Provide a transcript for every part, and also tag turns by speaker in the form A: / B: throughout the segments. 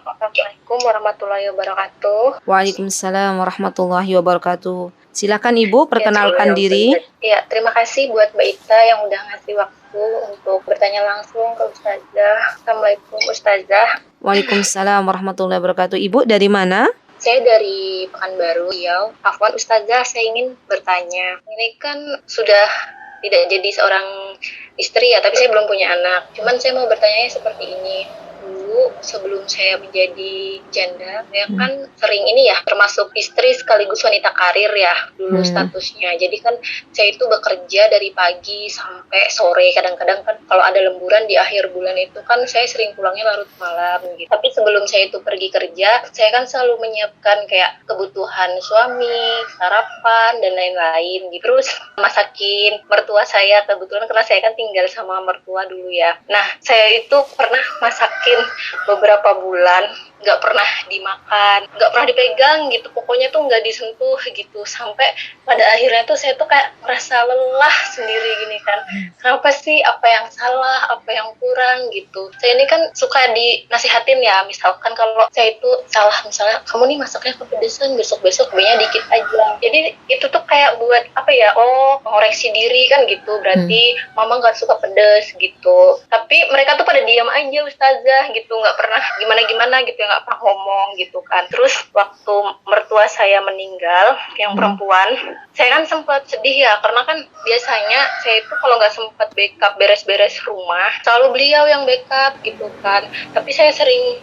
A: Assalamualaikum warahmatullahi wabarakatuh.
B: Waalaikumsalam warahmatullahi wabarakatuh. Silakan Ibu,
A: Ya,
B: perkenalkan diri.
A: Ya, terima kasih buat Mbak Ita yang udah ngasih waktu untuk bertanya langsung ke Ustazah. Assalamualaikum Ustazah.
B: Waalaikumsalam warahmatullahi wabarakatuh. Ibu dari mana?
A: Saya dari Pekanbaru, Riau. Afwan Ustazah, saya ingin bertanya. Ini kan sudah tidak jadi seorang istri ya, tapi saya belum punya anak. Cuman saya mau bertanya seperti ini. Dulu sebelum saya menjadi janda, saya kan sering ini ya, termasuk istri sekaligus wanita karir ya dulu statusnya. Jadi kan saya itu bekerja dari pagi sampai sore. Kadang-kadang kan kalau ada lemburan di akhir bulan itu kan saya sering pulangnya larut malam gitu. Tapi sebelum saya itu pergi kerja, saya kan selalu menyiapkan kayak kebutuhan suami, sarapan dan lain-lain gitu. Terus masakin mertua saya, kebetulan karena saya kan tinggal sama mertua dulu ya. Nah, saya itu pernah masakin beberapa bulan, nggak pernah dimakan, nggak pernah dipegang gitu, pokoknya tuh nggak disentuh gitu, sampai pada akhirnya tuh saya tuh kayak merasa lelah sendiri gini kan. Kenapa sih, apa yang salah, apa yang kurang gitu. Saya ini kan suka dinasihatin ya, misalkan kalau saya itu salah, misalnya kamu nih masaknya kepedesan, besok-besok B-nya dikit aja. Jadi itu tuh kayak buat apa ya, mengoreksi diri kan gitu, berarti mama nggak suka pedes gitu. Tapi mereka tuh pada diam aja Ustazah gitu, nggak pernah gimana-gimana gitu, nggak pernah ngomong gitu kan. Terus waktu mertua saya meninggal, yang perempuan, saya kan sempat sedih ya, karena kan biasanya saya itu kalau nggak sempat backup beres-beres rumah, selalu beliau yang backup gitu kan. Tapi saya sering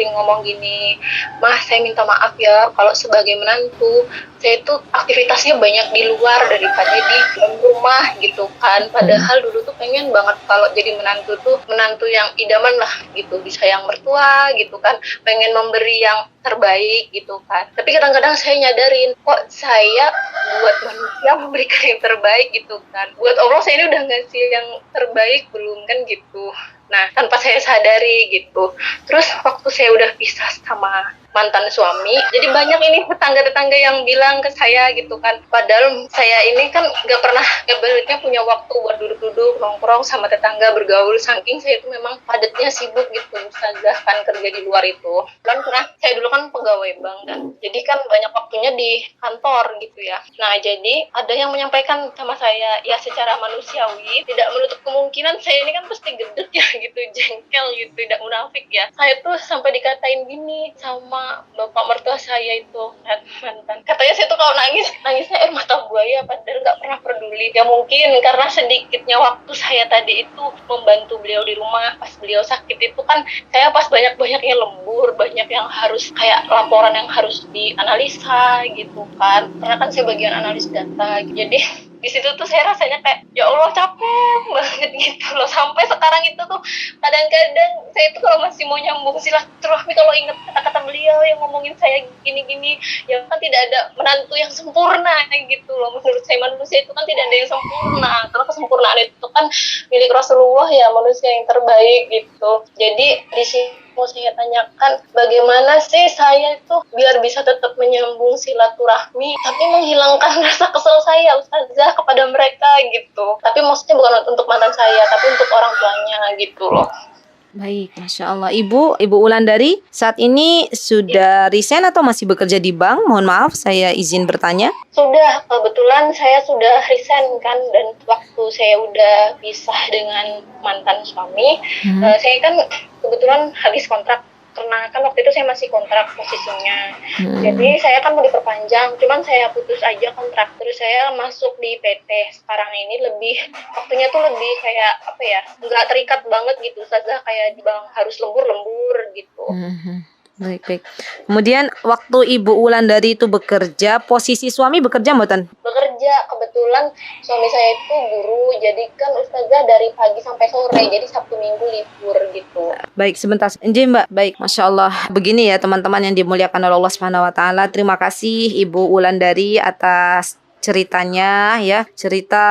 A: ngomong gini, Mah saya minta maaf ya, kalau sebagai menantu saya itu aktivitasnya banyak di luar daripada di dalam rumah gitu kan. Padahal dulu tuh pengen banget kalau jadi menantu yang idaman lah gitu, disayang mertua gitu kan, pengen memberi yang terbaik gitu kan. Tapi kadang-kadang saya nyadarin, kok saya buat manusia memberikan yang terbaik gitu kan, buat Allah saya ini udah ngasih yang terbaik belum kan gitu. Nah, tanpa saya sadari gitu. Terus waktu saya udah pisah sama mantan suami, jadi banyak ini tetangga-tetangga yang bilang ke saya gitu kan, padahal saya ini kan gak pernah punya waktu buat duduk-duduk nongkrong sama tetangga, bergaul, saking saya itu memang padatnya sibuk gitu Ustazah kan, kerja di luar itu kan, karena saya dulu kan pegawai bank kan, jadi kan banyak waktunya di kantor gitu ya. Nah, jadi ada yang menyampaikan sama saya, ya secara manusiawi tidak menutup kemungkinan saya ini kan pasti gedek ya gitu, jengkel gitu, tidak munafik ya. Saya tuh sampai dikatain gini sama bapak mertua saya itu mantan. Katanya saya tuh kalau nangisnya air mata buaya, padahal nggak pernah peduli. Ya mungkin karena sedikitnya waktu saya tadi itu membantu beliau di rumah pas beliau sakit itu kan, saya pas banyak-banyaknya lembur, banyak yang harus kayak laporan yang harus dianalisa gitu kan. Karena kan saya bagian analis data. Jadi di situ tuh saya rasanya kayak ya Allah capek banget gitu loh. Sampai sekarang itu tuh kadang-kadang saya tuh kalau masih mau nyambung silaturahmi, kalau inget kata-kata beliau yang ngomongin saya gini-gini, ya kan tidak ada menantu yang sempurna gitu loh. Menurut saya manusia itu kan tidak ada yang sempurna, karena kesempurnaan itu kan milik Rasulullah ya, manusia yang terbaik gitu. Jadi di sini mau saya tanyakan, bagaimana sih saya itu biar bisa tetap menyambung silaturahmi tapi menghilangkan rasa kesel saya Ustazah kepada mereka gitu. Tapi maksudnya bukan untuk mantan saya, tapi untuk orang tuanya gitu loh.
B: Baik, Masya Allah. Ibu Wulandari, saat ini sudah resign atau masih bekerja di bank? Mohon maaf, saya izin bertanya.
A: Sudah, kebetulan saya sudah resign kan, dan waktu saya udah pisah dengan mantan suami, saya kan kebetulan habis kontrak, karena kan waktu itu saya masih kontrak posisinya. Jadi saya kan mau diperpanjang, cuman saya putus aja kontrak. Terus saya masuk di PT. Sekarang ini waktunya tuh lebih kayak apa ya, nggak terikat banget gitu Ustazah, kayak di bank harus lembur gitu.
B: Baik. Kemudian waktu Ibu Wulandari itu bekerja, posisi suami bekerja mboten?
A: Bekerja, kebetulan suami saya itu guru, jadi kan Ustazah dari pagi sampai sore, jadi Sabtu Minggu libur gitu.
B: Baik, sebentar. Nggih, Mbak. Baik, Masya Allah. Begini ya teman-teman yang dimuliakan oleh Allah Subhanahu Wa Taala. Terima kasih Ibu Wulandari atas ceritanya ya, cerita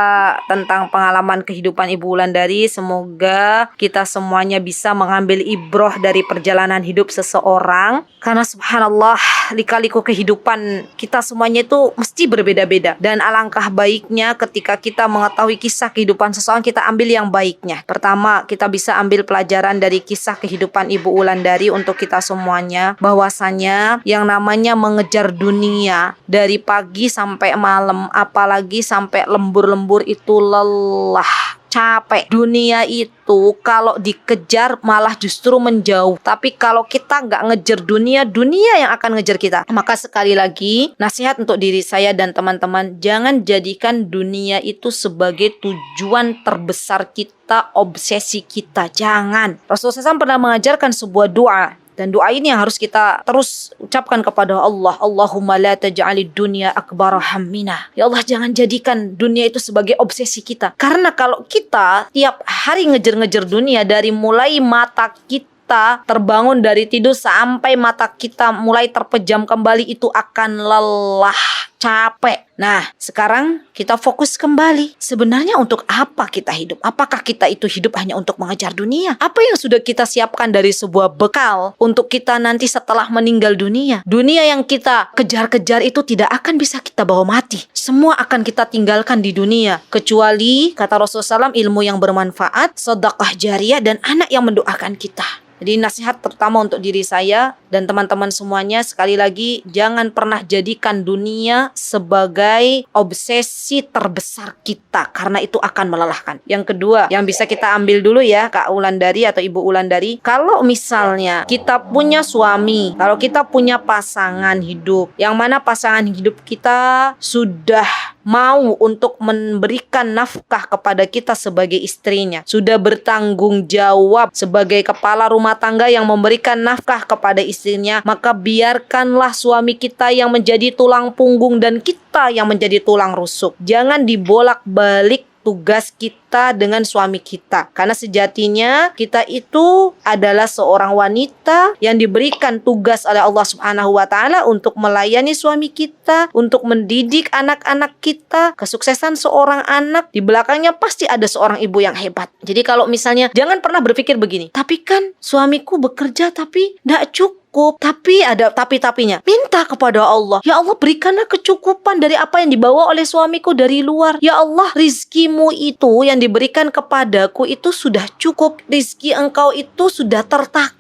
B: tentang pengalaman kehidupan Ibu Wulandari. Semoga kita semuanya bisa mengambil ibroh dari perjalanan hidup seseorang, karena subhanallah lika-liku kehidupan kita semuanya itu mesti berbeda-beda. Dan alangkah baiknya ketika kita mengetahui kisah kehidupan seseorang, kita ambil yang baiknya. Pertama, kita bisa ambil pelajaran dari kisah kehidupan Ibu Wulandari untuk kita semuanya, bahwasanya yang namanya mengejar dunia dari pagi sampai malam, apalagi sampai lembur-lembur, itu lelah, capek. Dunia itu kalau dikejar malah justru menjauh. Tapi kalau kita nggak ngejar dunia, dunia yang akan ngejar kita. Maka sekali lagi, nasihat untuk diri saya dan teman-teman, jangan jadikan dunia itu sebagai tujuan terbesar kita, obsesi kita. Jangan. Rasulullah SAW pernah mengajarkan sebuah doa. Dan doa ini yang harus kita terus ucapkan kepada Allah. Allahumma la taj'alid dunya akbara hammina. Ya Allah, jangan jadikan dunia itu sebagai obsesi kita. Karena kalau kita tiap hari ngejar-ngejar dunia, dari mulai mata kita terbangun dari tidur sampai mata kita mulai terpejam kembali, itu akan lelah, capek. Nah, sekarang kita fokus kembali. Sebenarnya untuk apa kita hidup? Apakah kita itu hidup hanya untuk mengejar dunia? Apa yang sudah kita siapkan dari sebuah bekal untuk kita nanti setelah meninggal dunia? Dunia yang kita kejar-kejar itu tidak akan bisa kita bawa mati. Semua akan kita tinggalkan di dunia. Kecuali, kata Rasulullah SAW, ilmu yang bermanfaat, sedekah jariyah, dan anak yang mendoakan kita. Jadi nasihat terutama untuk diri saya dan teman-teman semuanya, sekali lagi, jangan pernah jadikan dunia sebagai obsesi terbesar kita, karena itu akan melelahkan. Yang kedua, yang bisa kita ambil dulu ya Kak Wulandari atau Ibu Wulandari, kalau misalnya kita punya suami, kalau kita punya pasangan hidup, yang mana pasangan hidup kita sudah mau untuk memberikan nafkah kepada kita sebagai istrinya, sudah bertanggung jawab sebagai kepala rumah tangga yang memberikan nafkah kepada istrinya, maka biarkanlah suami kita yang menjadi tulang punggung dan kita yang menjadi tulang rusuk. Jangan dibolak-balik tugas kita dengan suami kita, karena sejatinya kita itu adalah seorang wanita yang diberikan tugas oleh Allah Subhanahu wa Ta'ala untuk melayani suami kita, untuk mendidik anak-anak kita. Kesuksesan seorang anak di belakangnya pasti ada seorang ibu yang hebat. Jadi kalau misalnya, jangan pernah berpikir begini, tapi kan suamiku bekerja tapi tidak cukup, tapi ada tapi-tapinya. Minta kepada Allah, ya Allah, berikanlah kecukupan dari apa yang dibawa oleh suamiku dari luar. Ya Allah, rizkimu itu yang diberikan kepadaku itu sudah cukup. Rizki engkau itu sudah tertakar.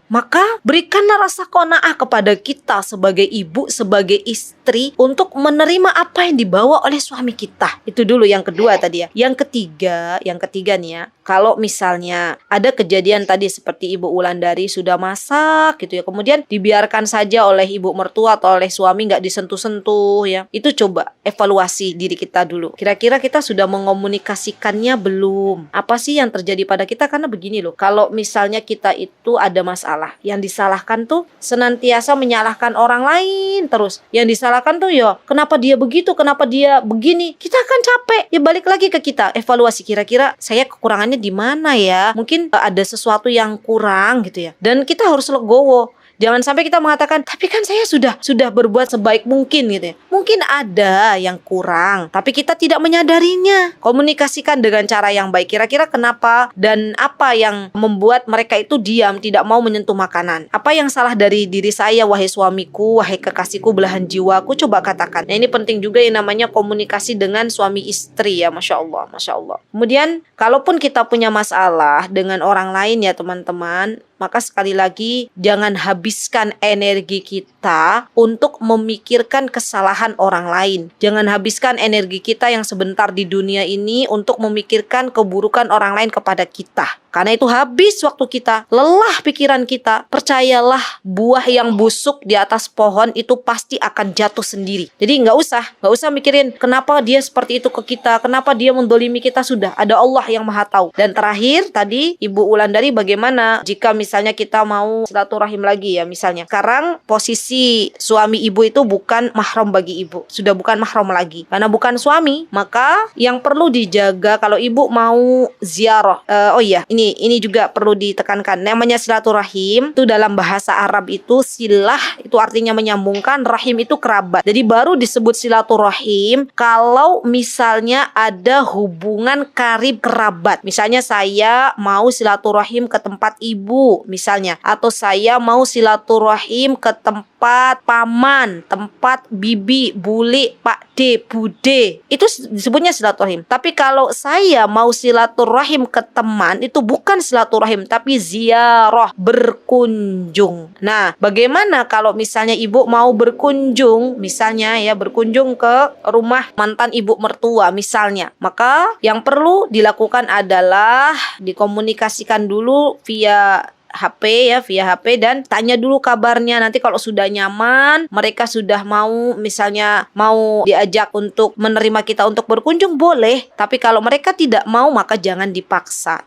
B: Maka berikanlah rasa qanaah kepada kita sebagai ibu, sebagai istri, untuk menerima apa yang dibawa oleh suami kita. Itu dulu yang kedua tadi ya. Yang ketiga nih ya, kalau misalnya ada kejadian tadi seperti Ibu Wulandari sudah masak gitu ya, kemudian dibiarkan saja oleh ibu mertua atau oleh suami, nggak disentuh-sentuh ya, itu coba evaluasi diri kita dulu. Kira-kira kita sudah mengomunikasikannya belum? Apa sih yang terjadi pada kita? Karena begini loh, kalau misalnya kita itu ada masalah, yang disalahkan tuh senantiasa menyalahkan orang lain terus. Yang disalahkan tuh ya, kenapa dia begitu, kenapa dia begini, kita akan capek. Ya balik lagi ke kita, evaluasi, kira-kira saya kekurangannya di mana ya? Mungkin ada sesuatu yang kurang gitu ya. Dan kita harus legowo. Jangan sampai kita mengatakan, tapi kan saya sudah berbuat sebaik mungkin gitu ya. Mungkin ada yang kurang, tapi kita tidak menyadarinya. Komunikasikan dengan cara yang baik. Kira-kira kenapa dan apa yang membuat mereka itu diam, tidak mau menyentuh makanan? Apa yang salah dari diri saya, wahai suamiku, wahai kekasihku, belahan jiwaku? Coba katakan. Nah, ini penting juga yang namanya komunikasi dengan suami istri ya. Masya Allah, Masya Allah. Kemudian, kalaupun kita punya masalah dengan orang lain ya teman-teman, maka sekali lagi, jangan habiskan energi kita untuk memikirkan kesalahan orang lain. Jangan habiskan energi kita yang sebentar di dunia ini untuk memikirkan keburukan orang lain kepada kita. Karena itu habis waktu kita, lelah pikiran kita. Percayalah, buah yang busuk di atas pohon itu pasti akan jatuh sendiri. Jadi nggak usah mikirin kenapa dia seperti itu ke kita, kenapa dia mendolimi kita. Sudah ada Allah yang maha tahu. Dan terakhir tadi Ibu Wulandari, bagaimana jika misalnya kita mau silaturahim lagi ya, misalnya sekarang posisi suami ibu itu bukan mahram bagi bagi ibu, sudah bukan mahram lagi karena bukan suami. Maka yang perlu dijaga kalau ibu mau ziarah, oh iya, ini juga perlu ditekankan, namanya silaturahim itu dalam bahasa Arab itu silah itu artinya menyambungkan, rahim itu kerabat. Jadi baru disebut silaturahim kalau misalnya ada hubungan karib kerabat. Misalnya saya mau silaturahim ke tempat ibu misalnya, atau saya mau silaturahim ke tempat paman, tempat bibi, buli, pak de, bude, itu disebutnya silaturahim. Tapi kalau saya mau silaturahim ke teman, itu bukan silaturahim tapi ziarah, berkunjung. Nah, bagaimana kalau misalnya ibu mau berkunjung, misalnya ya berkunjung ke rumah mantan ibu mertua misalnya, maka yang perlu dilakukan adalah dikomunikasikan dulu via HP ya, via HP, dan tanya dulu kabarnya. Nanti kalau sudah nyaman, mereka sudah mau misalnya mau diajak untuk menerima kita untuk berkunjung, boleh. Tapi kalau mereka tidak mau, maka jangan dipaksa.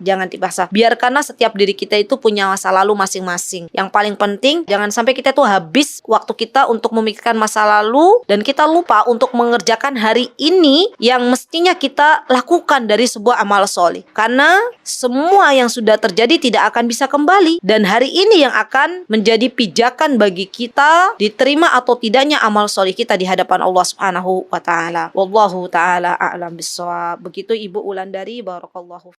B: Biarkanlah setiap diri kita itu punya masa lalu masing-masing. Yang paling penting jangan sampai kita tuh habis waktu kita untuk memikirkan masa lalu dan kita lupa untuk mengerjakan hari ini yang mestinya kita lakukan dari sebuah amal soleh. Karena semua yang sudah terjadi tidak akan bisa kembali. Dan hari ini yang akan menjadi pijakan bagi kita diterima atau tidaknya amal soleh kita di hadapan Allah Subhanahu wa taala. Wallahu taala a'lam bissawab. Begitu Ibu Wulandari, barakallahu